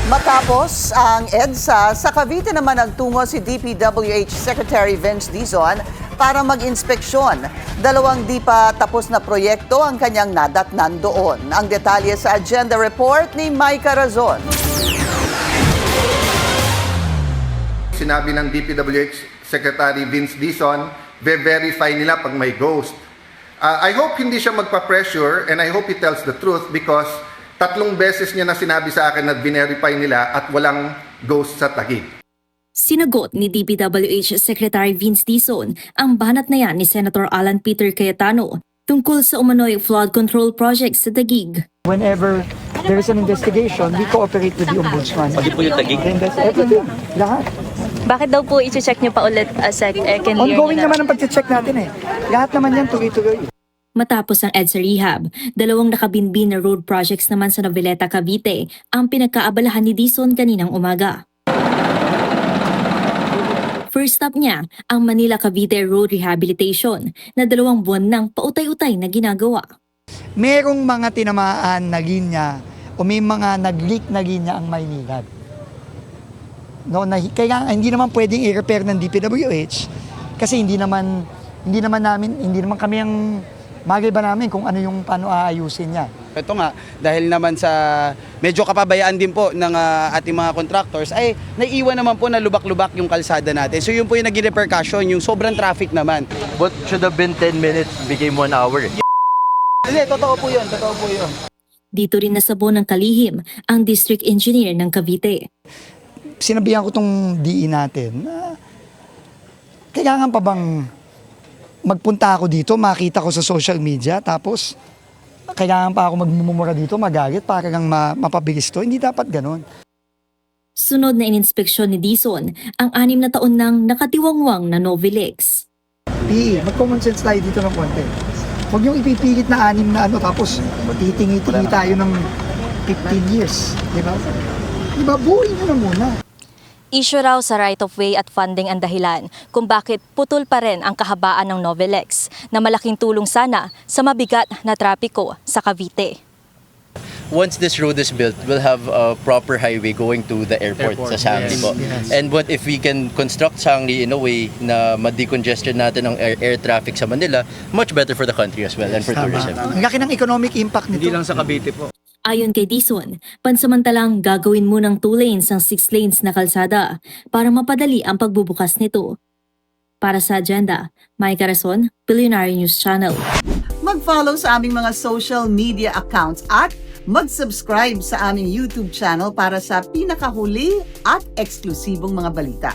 Matapos ang EDSA, sa Cavite naman nagtungo si DPWH Secretary Vince Dizon para mag-inspeksyon. 2 di pa tapos na proyekto ang kanyang nadatnan doon. Ang detalye sa agenda report ni Mike Razon. Sinabi ng DPWH Secretary Vince Dizon, verify nila pag may ghost. I hope hindi siya magpa-pressure and I hope he tells the truth because 3 beses niya na sinabi sa akin na verify nila at walang ghost sa Taguig. Sinagot ni DPWH Secretary Vince Dizon ang banat na yan ni Senator Alan Peter Cayetano tungkol sa umano'y flood control project sa Taguig. Whenever there is an investigation, we cooperate with the Ombudsman. Pati po yung Taguig? And that's everything. Lahat. Bakit daw po i-check nyo pa ulit Sec? Ongoing naman ang pag-check natin eh. Lahat naman yan tuloy-tuloy. Matapos ang EDSA rehab, 2 nakabinbin na road projects naman sa Noveleta, Cavite ang pinagkaabalahan ni Dizon kaninang umaga. First stop niya ang Manila-Cavite Road Rehabilitation na 2 buwan nang pautay-utay na ginagawa. Merong mga tinamaan na linya o may mga nag-leak na linya ang Maynilad. No, kaya hindi naman pwedeng i-repair ng DPWH kasi hindi naman kami ang magay ba namin kung ano yung paano aayusin niya. Ito nga, dahil naman sa medyo kapabayaan din po ng ating mga contractors, ay naiiwan naman po na lubak-lubak yung kalsada natin. So yun po yung naging repercussion, yung sobrang traffic naman. What should have been 10 minutes became 1 hour. Hindi, totoo po yun. Dito rin nasabon ng kalihim ang district engineer ng Cavite. Sinabihan ko tong DE natin na kailangan pa bang magpunta ako dito, makita ko sa social media, tapos kailangan pa ako magmumura dito, magalit para lang mapabilis to. Hindi dapat ganon. Sunod na ininspeksyon ni Dizon ang 6 na taon nang nakatiwangwang na Novilex. Mag-common sense tayo dito ng konti. Huwag niyong ipipilit na 6 na tapos titingi-tingi tayo ng 15 years. Diba? Diba, buuin nyo na muna. Issue raw sa right-of-way at funding ang dahilan kung bakit putol pa rin ang kahabaan ng Novilex na malaking tulong sana sa mabigat na trapiko sa Cavite. Once this road is built, we'll have a proper highway going to the airport sa Sangli po. Yes. And what if we can construct Sangli in a way na ma-decongestion natin ang air traffic sa Manila, much better for the country as well and for tourism. Ang laki ng economic impact nito. Hindi lang sa Cavite po. Ayon kay Dizon, pansamantalang gagawin munang 2 lanes ang 6 lanes na kalsada para mapadali ang pagbubukas nito. Para sa agenda, Mike Razon, Billionaire News Channel. Mag-follow sa aming mga social media accounts at mag-subscribe sa aming YouTube channel para sa pinakahuli at eksklusibong mga balita.